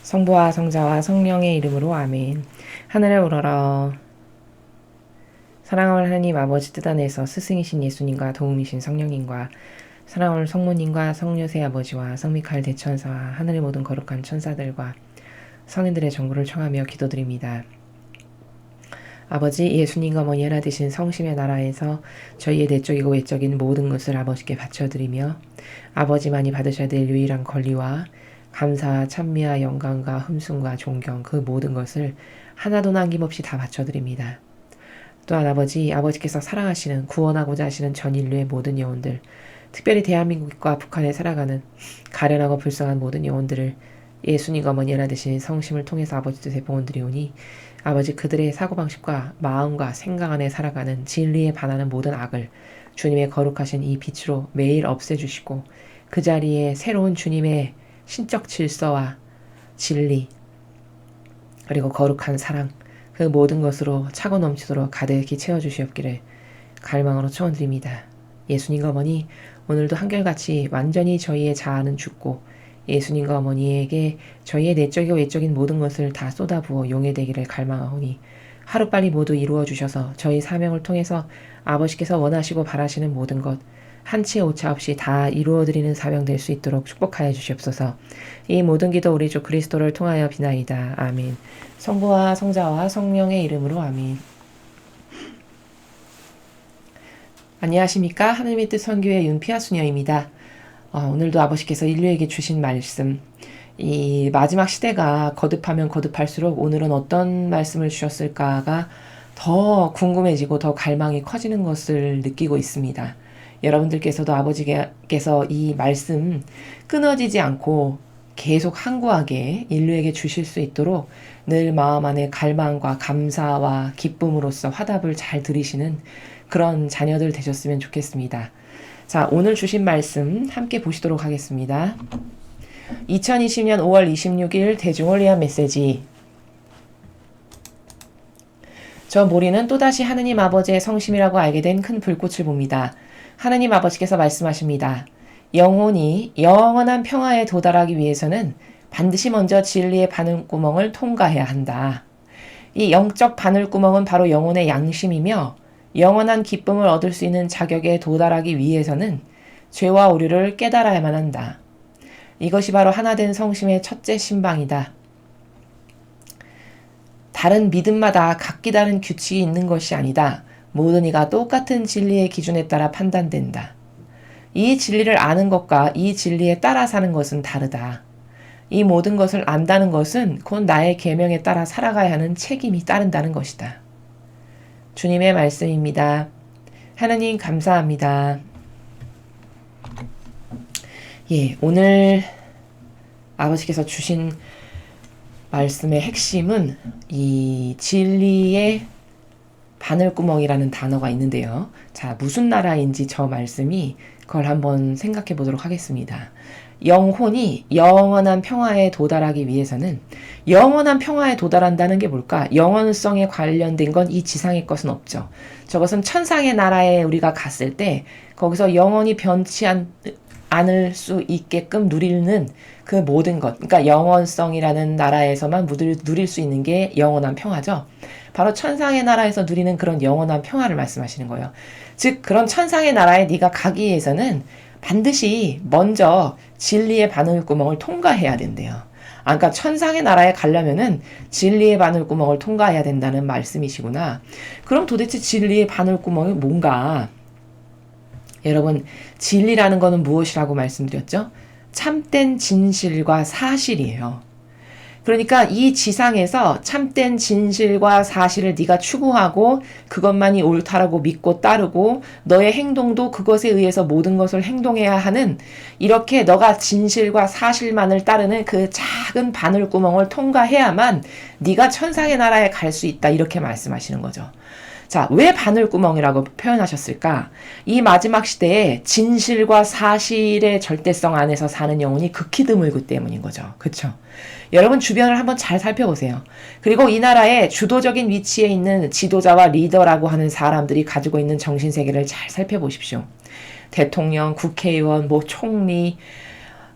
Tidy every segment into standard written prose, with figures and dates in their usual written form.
성부와 성자와 성령의 이름으로 아멘. 하늘에 우러러 사랑하는 하나님 아버지 뜻 안에서 스승이신 예수님과 도움이신 성령님과 사랑하는 성모님과 성녀세 아버지와 성미카엘 대천사와 하늘의 모든 거룩한 천사들과 성인들의 정보를 청하며 기도드립니다. 아버지, 예수님과 어머니 하나 되신 성심의 나라에서 저희의 내적이고 외적인 모든 것을 아버지께 바쳐드리며 아버지만이 받으셔야 될 유일한 권리와 감사와 찬미와 영광과 흠숭과 존경 그 모든 것을 하나도 남김없이 다 바쳐드립니다. 또한 아버지께서 사랑하시는 구원하고자 하시는 전 인류의 모든 영혼들, 특별히 대한민국과 북한에 살아가는 가련하고 불쌍한 모든 영혼들을 예수님과 어머니 하나 되신 성심을 통해서 아버지 뜻에 봉헌드리오니 아버지 그들의 사고방식과 마음과 생각 안에 살아가는 진리에 반하는 모든 악을 주님의 거룩하신 이 빛으로 매일 없애주시고 그 자리에 새로운 주님의 신적 질서와 진리 그리고 거룩한 사랑 그 모든 것으로 차고 넘치도록 가득히 채워주시옵기를 갈망으로 초원드립니다. 예수님과 어머니 오늘도 한결같이 완전히 저희의 자아는 죽고 예수님과 어머니에게 저희의 내적이고 외적인 모든 것을 다 쏟아부어 용해되기를 갈망하오니 하루빨리 모두 이루어 주셔서 저희 사명을 통해서 아버지께서 원하시고 바라시는 모든 것 한치의 오차 없이 다 이루어드리는 사명 될 수 있도록 축복하여 주시옵소서. 이 모든 기도 우리 주 그리스도를 통하여 비나이다. 아멘. 성부와 성자와 성령의 이름으로 아멘. 안녕하십니까? 하늘의 뜻 선교의 윤피아 수녀입니다. 오늘도 아버지께서 인류에게 주신 말씀, 이 마지막 시대가 거듭하면 거듭할수록 오늘은 어떤 말씀을 주셨을까가 더 궁금해지고 더 갈망이 커지는 것을 느끼고 있습니다. 여러분들께서도 아버지께서 이 말씀 끊어지지 않고 계속 항구하게 인류에게 주실 수 있도록 늘 마음 안에 갈망과 감사와 기쁨으로써 화답을 잘 들으시는 그런 자녀들 되셨으면 좋겠습니다. 자, 오늘 주신 말씀 함께 보시도록 하겠습니다. 2020년 5월 26일 대중을 위한 메시지. 저 모리는 또다시 하느님 아버지의 성심이라고 알게 된 큰 불꽃을 봅니다. 하느님 아버지께서 말씀하십니다. 영혼이 영원한 평화에 도달하기 위해서는 반드시 먼저 진리의 바늘구멍을 통과해야 한다. 이 영적 바늘구멍은 바로 영혼의 양심이며 영원한 기쁨을 얻을 수 있는 자격에 도달하기 위해서는 죄와 오류를 깨달아야만 한다. 이것이 바로 하나된 성심의 첫째 신방이다. 다른 믿음마다 각기 다른 규칙이 있는 것이 아니다. 모든 이가 똑같은 진리의 기준에 따라 판단된다. 이 진리를 아는 것과 이 진리에 따라 사는 것은 다르다. 이 모든 것을 안다는 것은 곧 나의 계명에 따라 살아가야 하는 책임이 따른다는 것이다. 주님의 말씀입니다. 하나님 감사합니다. 오늘 아버지께서 주신 말씀의 핵심은 이 진리의 바늘구멍이라는 단어가 있는데요. 자, 무슨 나라인지 저 말씀이 그걸 한번 생각해 보도록 하겠습니다. 영혼이 영원한 평화에 도달하기 위해서는 영원한 평화에 도달한다는 게 뭘까? 영원성에 관련된 건 이 지상의 것은 없죠. 저것은 천상의 나라에 우리가 갔을 때 거기서 영원히 변치 않을 수 있게끔 누리는 그 모든 것, 그러니까 영원성이라는 나라에서만 누릴 수 있는 게 영원한 평화죠. 바로 천상의 나라에서 누리는 그런 영원한 평화를 말씀하시는 거예요. 즉 그런 천상의 나라에 네가 가기 위해서는 반드시 먼저 진리의 바늘구멍을 통과해야 된대요. 그러니까 천상의 나라에 가려면은 진리의 바늘구멍을 통과해야 된다는 말씀이시구나. 그럼 도대체 진리의 바늘구멍이 뭔가? 여러분, 진리라는 것은 무엇이라고 말씀드렸죠? 참된 진실과 사실이에요. 그러니까 이 지상에서 참된 진실과 사실을 네가 추구하고 그것만이 옳다라고 믿고 따르고 너의 행동도 그것에 의해서 모든 것을 행동해야 하는 이렇게 너가 진실과 사실만을 따르는 그 작은 바늘구멍을 통과해야만 네가 천상의 나라에 갈 수 있다 이렇게 말씀하시는 거죠. 자, 왜 바늘구멍이라고 표현하셨을까? 이 마지막 시대에 진실과 사실의 절대성 안에서 사는 영혼이 극히 드물기 때문인 거죠. 그렇죠? 여러분 주변을 한번 잘 살펴보세요. 그리고 이 나라의 주도적인 위치에 있는 지도자와 리더라고 하는 사람들이 가지고 있는 정신세계를 잘 살펴보십시오. 대통령, 국회의원, 총리,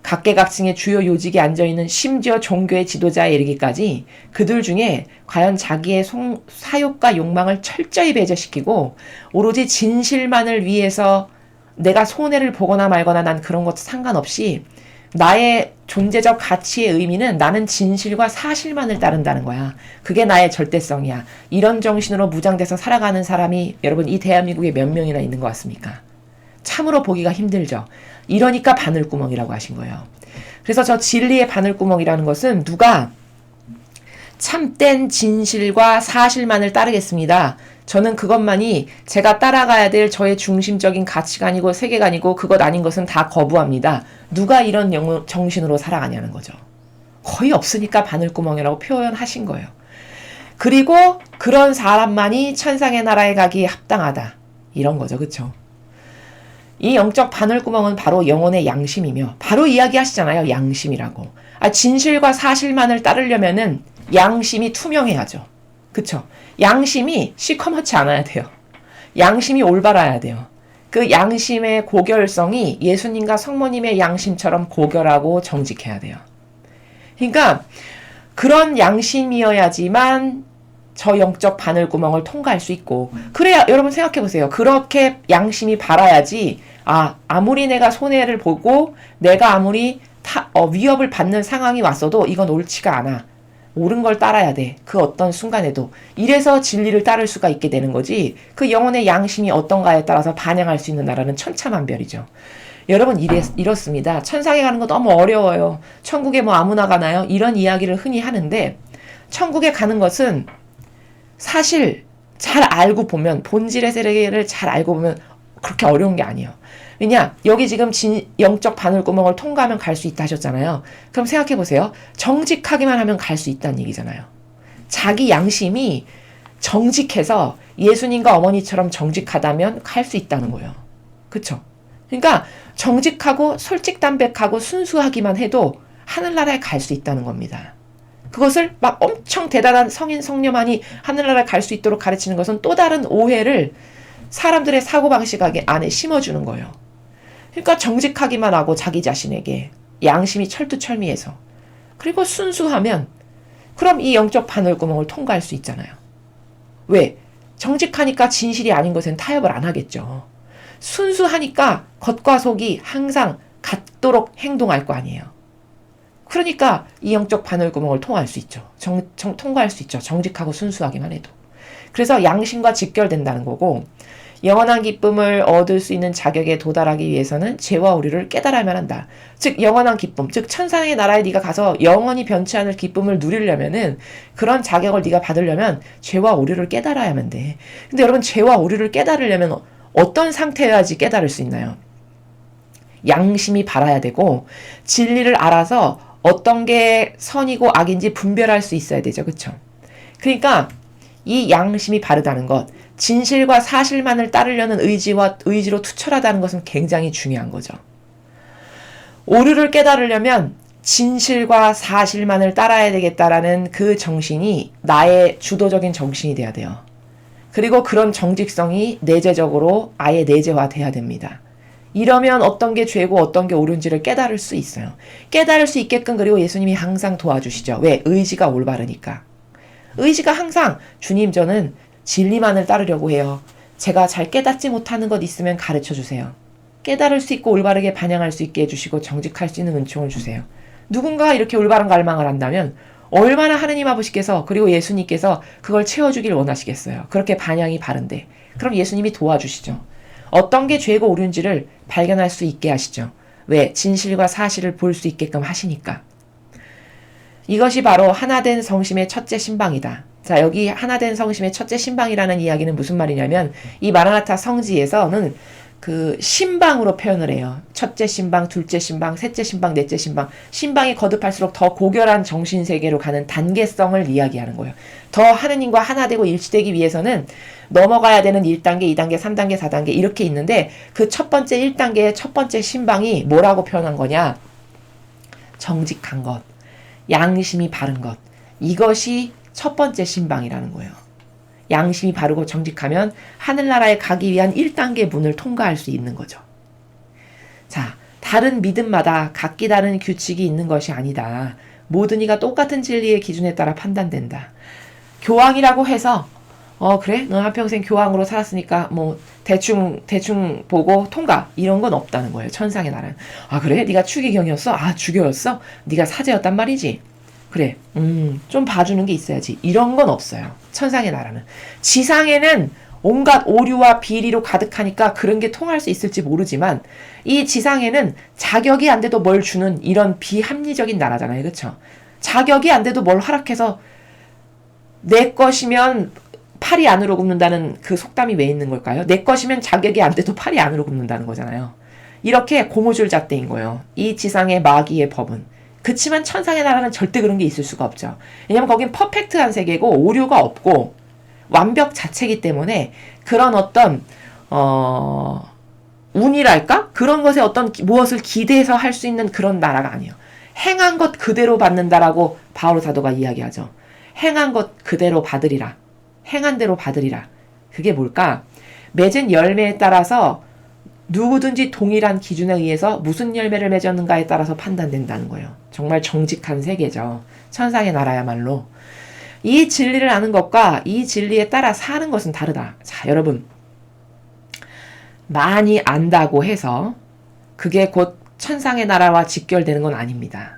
각계각층의 주요 요직에 앉아있는 심지어 종교의 지도자에 이르기까지 그들 중에 과연 자기의 사욕과 욕망을 철저히 배제시키고 오로지 진실만을 위해서 내가 손해를 보거나 말거나 난 그런 것도 상관없이 나의 존재적 가치의 의미는 나는 진실과 사실만을 따른다는 거야. 그게 나의 절대성이야. 이런 정신으로 무장돼서 살아가는 사람이 여러분 이 대한민국에 몇 명이나 있는 것 같습니까? 참으로 보기가 힘들죠. 이러니까 바늘구멍이라고 하신 거예요. 그래서 저 진리의 바늘구멍이라는 것은 누가 참된 진실과 사실만을 따르겠습니다. 저는 그것만이 제가 따라가야 될 저의 중심적인 가치관이고 세계관이고 그것 아닌 것은 다 거부합니다. 누가 이런 정신으로 살아가냐는 거죠. 거의 없으니까 바늘구멍이라고 표현하신 거예요. 그리고 그런 사람만이 천상의 나라에 가기에 합당하다. 이런 거죠. 그렇죠? 이 영적 바늘구멍은 바로 영혼의 양심이며 바로 이야기하시잖아요. 양심이라고. 진실과 사실만을 따르려면은 양심이 투명해야죠. 그쵸? 양심이 시커멓지 않아야 돼요. 양심이 올바라야 돼요. 그 양심의 고결성이 예수님과 성모님의 양심처럼 고결하고 정직해야 돼요. 그러니까 그런 양심이어야지만 저 영적 바늘구멍을 통과할 수 있고 그래야 여러분 생각해 보세요. 그렇게 양심이 바라야지 아무리 내가 손해를 보고 내가 아무리 위협을 받는 상황이 왔어도 이건 옳지가 않아. 옳은 걸 따라야 돼. 그 어떤 순간에도. 이래서 진리를 따를 수가 있게 되는 거지. 그 영혼의 양심이 어떤가에 따라서 반영할 수 있는 나라는 천차만별이죠. 여러분 이렇습니다. 천상에 가는 거 너무 어려워요. 천국에 뭐 아무나 가나요? 이런 이야기를 흔히 하는데 천국에 가는 것은 사실 잘 알고 보면 본질의 세계를 잘 알고 보면 그렇게 어려운 게 아니에요. 왜냐? 여기 지금 영적 바늘구멍을 통과하면 갈 수 있다 하셨잖아요. 그럼 생각해 보세요. 정직하기만 하면 갈 수 있다는 얘기잖아요. 자기 양심이 정직해서 예수님과 어머니처럼 정직하다면 갈 수 있다는 거예요. 그쵸? 그러니까 정직하고 솔직담백하고 순수하기만 해도 하늘나라에 갈 수 있다는 겁니다. 그것을 막 엄청 대단한 성인 성녀만이 하늘나라에 갈 수 있도록 가르치는 것은 또 다른 오해를 사람들의 사고방식 안에 심어주는 거예요. 그러니까 정직하기만 하고 자기 자신에게 양심이 철두철미해서 그리고 순수하면 그럼 이 영적 바늘구멍을 통과할 수 있잖아요. 왜? 정직하니까 진실이 아닌 것엔 타협을 안 하겠죠. 순수하니까 겉과 속이 항상 같도록 행동할 거 아니에요. 그러니까 이 영적 바늘구멍을 통과할 수 있죠. 통과할 수 있죠. 정직하고 순수하기만 해도. 그래서 양심과 직결된다는 거고 영원한 기쁨을 얻을 수 있는 자격에 도달하기 위해서는 죄와 오류를 깨달아야만 한다. 즉 영원한 기쁨, 즉 천상의 나라에 네가 가서 영원히 변치 않을 기쁨을 누리려면은 그런 자격을 네가 받으려면 죄와 오류를 깨달아야만 돼. 근데 여러분 죄와 오류를 깨달으려면 어떤 상태여야지 깨달을 수 있나요? 양심이 바라야 되고 진리를 알아서 어떤 게 선이고 악인지 분별할 수 있어야 되죠. 그렇죠? 그러니까 이 양심이 바르다는 것, 진실과 사실만을 따르려는 의지로 투철하다는 것은 굉장히 중요한 거죠. 오류를 깨달으려면 진실과 사실만을 따라야 되겠다라는 그 정신이 나의 주도적인 정신이 돼야 돼요. 그리고 그런 정직성이 내재적으로 아예 내재화돼야 됩니다. 이러면 어떤 게 죄고 어떤 게 옳은지를 깨달을 수 있어요. 깨달을 수 있게끔 그리고 예수님이 항상 도와주시죠. 왜? 의지가 올바르니까. 의지가 항상 주님 저는 진리만을 따르려고 해요. 제가 잘 깨닫지 못하는 것 있으면 가르쳐 주세요. 깨달을 수 있고 올바르게 반영할 수 있게 해주시고 정직할 수 있는 은총을 주세요. 누군가 이렇게 올바른 갈망을 한다면 얼마나 하느님 아버지께서 그리고 예수님께서 그걸 채워주길 원하시겠어요. 그렇게 반영이 바른데. 그럼 예수님이 도와주시죠. 어떤 게 죄고 옳은지를 발견할 수 있게 하시죠. 왜? 진실과 사실을 볼 수 있게끔 하시니까. 이것이 바로 하나된 성심의 첫째 신방이다. 자, 여기 하나된 성심의 첫째 신방이라는 이야기는 무슨 말이냐면 이 마라나타 성지에서는 그 신방으로 표현을 해요. 첫째 신방, 둘째 신방, 셋째 신방, 넷째 신방. 신방이 거듭할수록 더 고결한 정신세계로 가는 단계성을 이야기하는 거예요. 더 하느님과 하나 되고 일치되기 위해서는 넘어가야 되는 1단계, 2단계, 3단계, 4단계 이렇게 있는데 그 첫 번째 1단계의 첫 번째 신방이 뭐라고 표현한 거냐? 정직한 것, 양심이 바른 것. 이것이 첫 번째 신방이라는 거예요. 양심이 바르고 정직하면 하늘나라에 가기 위한 1단계 문을 통과할 수 있는 거죠. 자, 다른 믿음마다 각기 다른 규칙이 있는 것이 아니다. 모든 이가 똑같은 진리의 기준에 따라 판단된다. 교황이라고 해서 그래? 너 한평생 교황으로 살았으니까 뭐 대충 보고 통과 이런 건 없다는 거예요. 천상의 나라는. 아 그래? 네가 추기경이었어? 아 주교였어? 네가 사제였단 말이지? 그래. 좀 봐주는 게 있어야지. 이런 건 없어요. 천상의 나라는. 지상에는 온갖 오류와 비리로 가득하니까 그런 게 통할 수 있을지 모르지만 이 지상에는 자격이 안 돼도 뭘 주는 이런 비합리적인 나라잖아요. 그렇죠? 자격이 안 돼도 뭘 허락해서 내 것이면 팔이 안으로 굽는다는 그 속담이 왜 있는 걸까요? 내 것이면 자격이 안 돼도 팔이 안으로 굽는다는 거잖아요. 이렇게 고무줄 잣대인 거예요. 이 지상의 마귀의 법은. 그치만 천상의 나라는 절대 그런 게 있을 수가 없죠. 왜냐면 거긴 퍼펙트한 세계고 오류가 없고 완벽 자체이기 때문에 그런 어떤 운이랄까? 그런 것에 어떤 무엇을 기대해서 할 수 있는 그런 나라가 아니에요. 행한 것 그대로 받는다라고 바오로 사도가 이야기하죠. 행한 것 그대로 받으리라. 행한 대로 받으리라. 그게 뭘까? 맺은 열매에 따라서 누구든지 동일한 기준에 의해서 무슨 열매를 맺었는가에 따라서 판단된다는 거예요. 정말 정직한 세계죠. 천상의 나라야말로. 이 진리를 아는 것과 이 진리에 따라 사는 것은 다르다. 자, 여러분. 많이 안다고 해서 그게 곧 천상의 나라와 직결되는 건 아닙니다.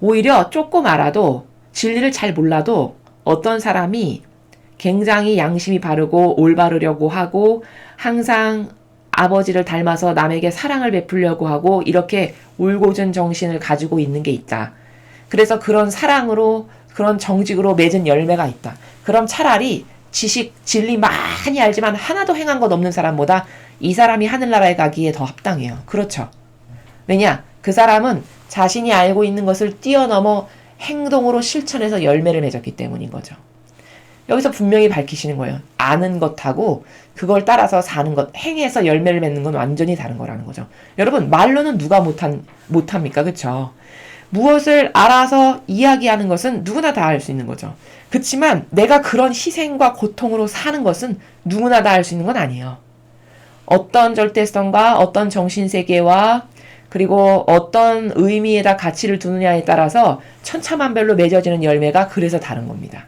오히려 조금 알아도 진리를 잘 몰라도 어떤 사람이 굉장히 양심이 바르고 올바르려고 하고 항상 아버지를 닮아서 남에게 사랑을 베풀려고 하고 이렇게 울고준 정신을 가지고 있는 게 있다. 그래서 그런 사랑으로 그런 정직으로 맺은 열매가 있다. 그럼 차라리 지식, 진리 많이 알지만 하나도 행한 것 없는 사람보다 이 사람이 하늘나라에 가기에 더 합당해요. 그렇죠. 왜냐? 그 사람은 자신이 알고 있는 것을 뛰어넘어 행동으로 실천해서 열매를 맺었기 때문인 거죠. 여기서 분명히 밝히시는 거예요. 아는 것하고 그걸 따라서 사는 것, 행해서 열매를 맺는 건 완전히 다른 거라는 거죠. 여러분, 말로는 누가 못합니까? 그쵸? 무엇을 알아서 이야기하는 것은 누구나 다 할 수 있는 거죠. 그치만 내가 그런 희생과 고통으로 사는 것은 누구나 다 할 수 있는 건 아니에요. 어떤 절대성과 어떤 정신세계와 그리고 어떤 의미에다 가치를 두느냐에 따라서 천차만별로 맺어지는 열매가 그래서 다른 겁니다.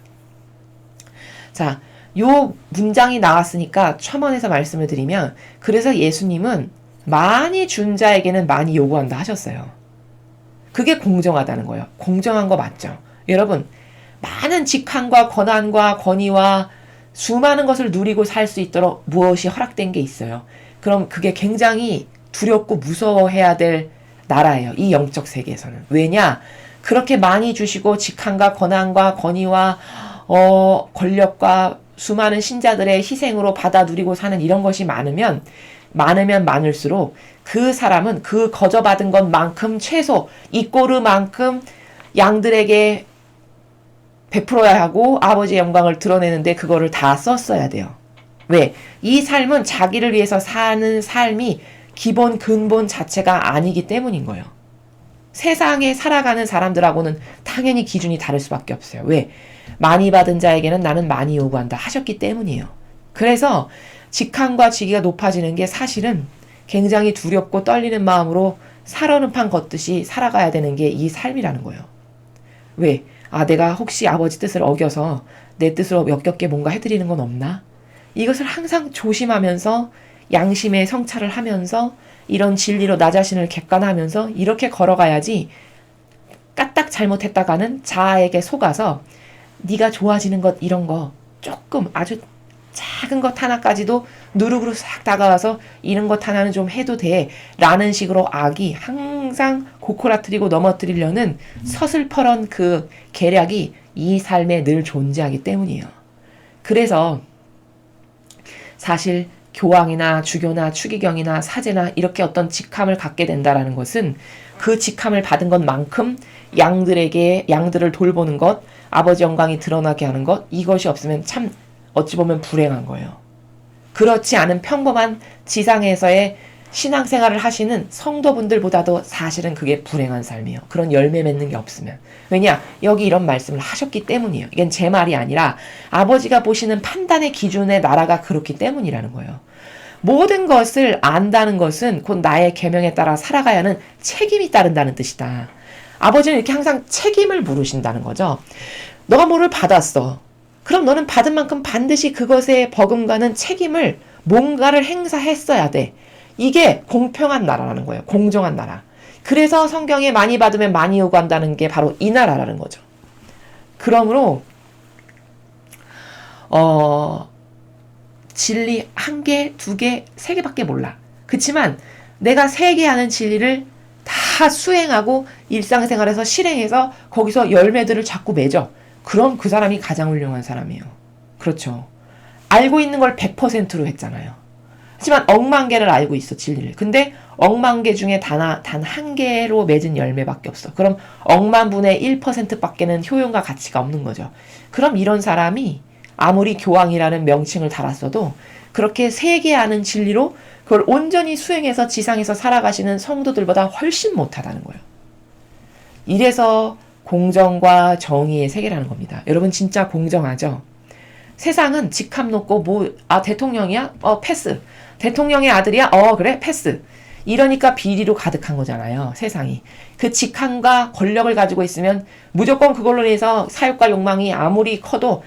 자, 요 문장이 나왔으니까 첨언해서 말씀을 드리면 그래서 예수님은 많이 준 자에게는 많이 요구한다 하셨어요. 그게 공정하다는 거예요. 공정한 거 맞죠? 여러분, 많은 직함과 권한과 권위와 수많은 것을 누리고 살 수 있도록 무엇이 허락된 게 있어요. 그럼 그게 굉장히 두렵고 무서워해야 될 나라예요. 이 영적 세계에서는. 왜냐? 그렇게 많이 주시고 직함과 권한과 권위와 권력과 수많은 신자들의 희생으로 받아 누리고 사는 이런 것이 많으면 많을수록 그 사람은 그 거저받은 것만큼 최소 이 꼬르만큼 양들에게 베풀어야 하고 아버지의 영광을 드러내는데 그거를 다 썼어야 돼요. 왜? 이 삶은 자기를 위해서 사는 삶이 기본 근본 자체가 아니기 때문인 거예요. 세상에 살아가는 사람들하고는 당연히 기준이 다를 수밖에 없어요. 왜? 많이 받은 자에게는 나는 많이 요구한다 하셨기 때문이에요. 그래서 직함과 직위가 높아지는 게 사실은 굉장히 두렵고 떨리는 마음으로 살얼음판 걷듯이 살아가야 되는 게 이 삶이라는 거예요. 왜? 내가 혹시 아버지 뜻을 어겨서 내 뜻으로 역겹게 뭔가 해드리는 건 없나? 이것을 항상 조심하면서 양심의 성찰을 하면서 이런 진리로 나 자신을 객관하면서 이렇게 걸어가야지 까딱 잘못했다가는 자아에게 속아서 네가 좋아지는 것 이런 거 조금 아주 작은 것 하나까지도 누룩으로 싹 다가와서 이런 것 하나는 좀 해도 돼 라는 식으로 악이 항상 고코라뜨리고 넘어뜨리려는 서슬퍼런 그 계략이 이 삶에 늘 존재하기 때문이에요. 그래서 사실 교황이나 주교나 추기경이나 사제나 이렇게 어떤 직함을 갖게 된다라는 것은 그 직함을 받은 것만큼 양들을 돌보는 것, 아버지 영광이 드러나게 하는 것, 이것이 없으면 참 어찌 보면 불행한 거예요. 그렇지 않은 평범한 지상에서의 신앙생활을 하시는 성도분들보다도 사실은 그게 불행한 삶이에요. 그런 열매 맺는 게 없으면. 왜냐? 여기 이런 말씀을 하셨기 때문이에요. 이건 제 말이 아니라 아버지가 보시는 판단의 기준의 나라가 그렇기 때문이라는 거예요. 모든 것을 안다는 것은 곧 나의 계명에 따라 살아가야 하는 책임이 따른다는 뜻이다. 아버지는 이렇게 항상 책임을 물으신다는 거죠. 너가 뭐를 받았어. 그럼 너는 받은 만큼 반드시 그것에 버금가는 책임을 뭔가를 행사했어야 돼. 이게 공평한 나라라는 거예요. 공정한 나라. 그래서 성경에 많이 받으면 많이 요구한다는 게 바로 이 나라라는 거죠. 그러므로 진리 1개, 2개, 3개밖에 몰라. 그치만 내가 3개 하는 진리를 다 수행하고 일상생활에서 실행해서 거기서 열매들을 자꾸 맺어. 그럼 그 사람이 가장 훌륭한 사람이에요. 그렇죠. 알고 있는 걸 100%로 했잖아요. 하지만 억만 개를 알고 있어, 진리를. 근데 억만 개 중에 단 1개로 맺은 열매밖에 없어. 그럼 억만 분의 1%밖에는 효용과 가치가 없는 거죠. 그럼 이런 사람이 아무리 교황이라는 명칭을 달았어도 그렇게 3개 아는 진리로 그걸 온전히 수행해서 지상에서 살아가시는 성도들보다 훨씬 못하다는 거예요. 이래서 공정과 정의의 세계라는 겁니다. 여러분 진짜 공정하죠? 세상은 직함 놓고 대통령이야? 패스. 대통령의 아들이야? 그래? 패스. 이러니까 비리로 가득한 거잖아요. 세상이. 그 직함과 권력을 가지고 있으면 무조건 그걸로 인해서 사욕과 욕망이 아무리 커도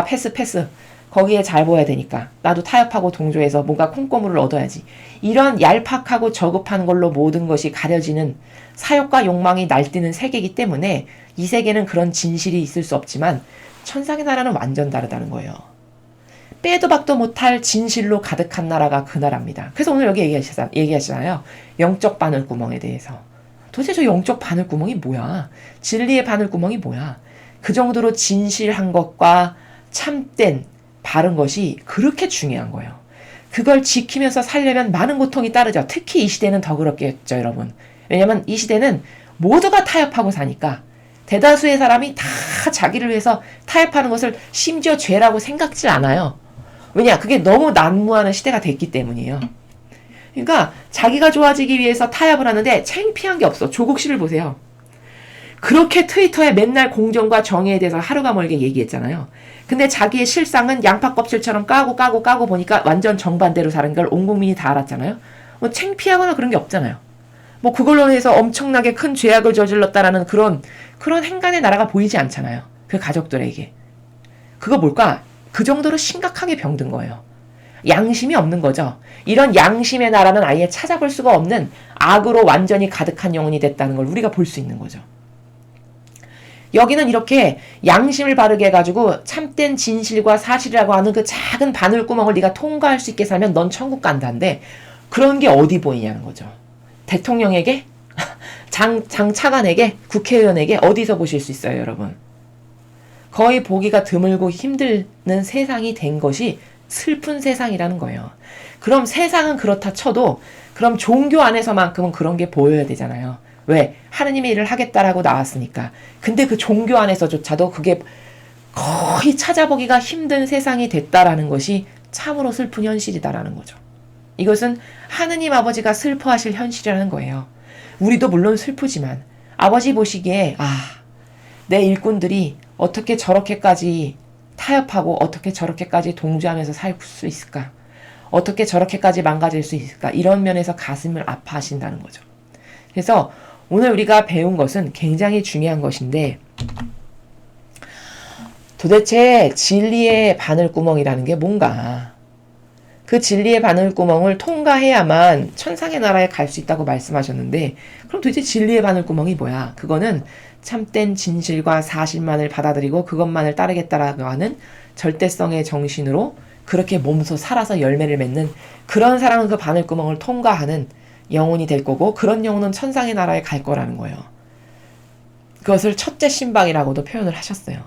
패스. 거기에 잘 보여야 되니까. 나도 타협하고 동조해서 뭔가 콩고물을 얻어야지. 이런 얄팍하고 저급한 걸로 모든 것이 가려지는 사욕과 욕망이 날뛰는 세계이기 때문에 이 세계는 그런 진실이 있을 수 없지만 천상의 나라는 완전 다르다는 거예요. 빼도 박도 못할 진실로 가득한 나라가 그 나라입니다. 그래서 오늘 여기 얘기하시잖아요. 영적 바늘구멍에 대해서. 도대체 저 영적 바늘구멍이 뭐야? 진리의 바늘구멍이 뭐야? 그 정도로 진실한 것과 참된 바른 것이 그렇게 중요한 거예요. 그걸 지키면서 살려면 많은 고통이 따르죠. 특히 이 시대는 더 그렇겠죠, 여러분. 왜냐면 이 시대는 모두가 타협하고 사니까 대다수의 사람이 다 자기를 위해서 타협하는 것을 심지어 죄라고 생각지 않아요. 왜냐? 그게 너무 난무하는 시대가 됐기 때문이에요. 그러니까 자기가 좋아지기 위해서 타협을 하는데 창피한 게 없어. 조국 씨를 보세요. 그렇게 트위터에 맨날 공정과 정의에 대해서 하루가 멀게 얘기했잖아요. 근데 자기의 실상은 양파 껍질처럼 까고 보니까 완전 정반대로 사는 걸 온 국민이 다 알았잖아요. 뭐 창피하거나 그런 게 없잖아요. 뭐 그걸로 해서 엄청나게 큰 죄악을 저질렀다라는 그런 행간의 나라가 보이지 않잖아요. 그 가족들에게. 그거 뭘까? 그 정도로 심각하게 병든 거예요. 양심이 없는 거죠. 이런 양심의 나라는 아예 찾아볼 수가 없는 악으로 완전히 가득한 영혼이 됐다는 걸 우리가 볼 수 있는 거죠. 여기는 이렇게 양심을 바르게 해가지고 참된 진실과 사실이라고 하는 그 작은 바늘구멍을 네가 통과할 수 있게 살면 넌 천국 간다는데 그런 게 어디 보이냐는 거죠. 대통령에게? 장차관에게? 국회의원에게? 어디서 보실 수 있어요, 여러분? 거의 보기가 드물고 힘드는 세상이 된 것이 슬픈 세상이라는 거예요. 그럼 세상은 그렇다 쳐도 그럼 종교 안에서만큼은 그런 게 보여야 되잖아요. 왜? 하느님의 일을 하겠다라고 나왔으니까. 근데 그 종교 안에서조차도 그게 거의 찾아보기가 힘든 세상이 됐다라는 것이 참으로 슬픈 현실이다라는 거죠. 이것은 하느님 아버지가 슬퍼하실 현실이라는 거예요. 우리도 물론 슬프지만 아버지 보시기에 내 일꾼들이 어떻게 저렇게까지 타협하고 어떻게 저렇게까지 동조하면서 살 수 있을까? 어떻게 저렇게까지 망가질 수 있을까? 이런 면에서 가슴을 아파하신다는 거죠. 그래서 오늘 우리가 배운 것은 굉장히 중요한 것인데 도대체 진리의 바늘구멍이라는 게 뭔가? 그 진리의 바늘구멍을 통과해야만 천상의 나라에 갈 수 있다고 말씀하셨는데 그럼 도대체 진리의 바늘구멍이 뭐야? 그거는 참된 진실과 사실만을 받아들이고 그것만을 따르겠다라고 하는 절대성의 정신으로 그렇게 몸소 살아서 열매를 맺는 그런 사람은 그 바늘구멍을 통과하는 영혼이 될 거고 그런 영혼은 천상의 나라에 갈 거라는 거예요. 그것을 첫째 신방이라고도 표현을 하셨어요.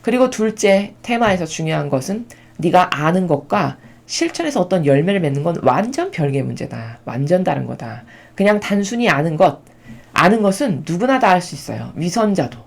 그리고 둘째 테마에서 중요한 것은 네가 아는 것과 실천에서 어떤 열매를 맺는 건 완전 별개의 문제다. 완전 다른 거다. 그냥 단순히 아는 것은 누구나 다 알 수 있어요. 위선자도.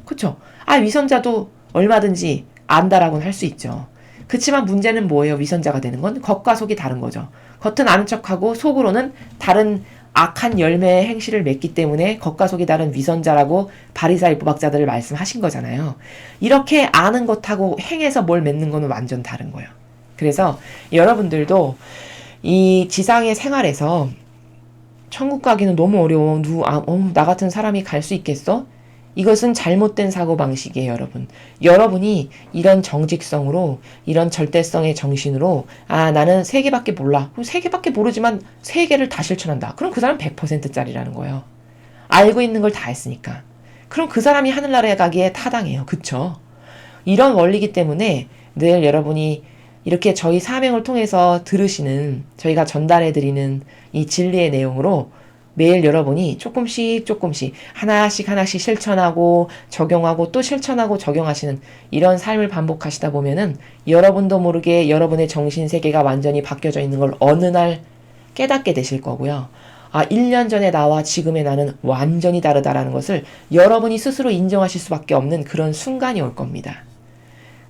그쵸? 위선자도 얼마든지 안다라고는 할 수 있죠. 그치만 문제는 뭐예요? 위선자가 되는 건 겉과 속이 다른 거죠. 겉은 아는 척하고 속으로는 다른 악한 열매의 행실을 맺기 때문에 겉과 속이 다른 위선자라고 바리사이 부박자들을 말씀하신 거잖아요. 이렇게 아는 것하고 행해서 뭘 맺는 건 완전 다른 거예요. 그래서 여러분들도 이 지상의 생활에서 천국 가기는 너무 어려워. 나 같은 사람이 갈 수 있겠어? 이것은 잘못된 사고방식이에요, 여러분. 여러분이 이런 정직성으로, 이런 절대성의 정신으로, 나는 3개밖에 몰라. 3개밖에 모르지만 3개를 다 실천한다. 그럼 그 사람 100%짜리라는 거예요. 알고 있는 걸 다 했으니까. 그럼 그 사람이 하늘나라에 가기에 타당해요. 그쵸? 이런 원리이기 때문에 늘 여러분이 이렇게 저희 사명을 통해서 들으시는, 저희가 전달해드리는 이 진리의 내용으로 매일 여러분이 조금씩 하나씩 실천하고 적용하고 또 실천하고 적용하시는 이런 삶을 반복하시다 보면은 여러분도 모르게 여러분의 정신세계가 완전히 바뀌어져 있는 걸 어느 날 깨닫게 되실 거고요. 1년 전에 나와 지금의 나는 완전히 다르다라는 것을 여러분이 스스로 인정하실 수밖에 없는 그런 순간이 올 겁니다.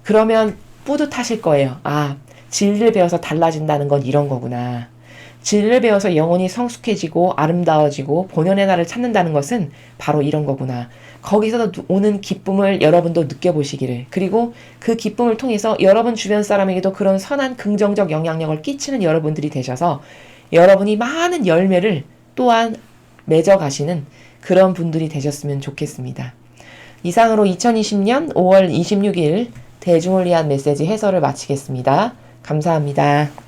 그러면 뿌듯하실 거예요. 진리를 배워서 달라진다는 건 이런 거구나. 진리를 배워서 영혼이 성숙해지고 아름다워지고 본연의 나를 찾는다는 것은 바로 이런 거구나. 거기서 오는 기쁨을 여러분도 느껴보시기를, 그리고 그 기쁨을 통해서 여러분 주변 사람에게도 그런 선한 긍정적 영향력을 끼치는 여러분들이 되셔서 여러분이 많은 열매를 또한 맺어가시는 그런 분들이 되셨으면 좋겠습니다. 이상으로 2020년 5월 26일 대중을 위한 메시지 해설을 마치겠습니다. 감사합니다.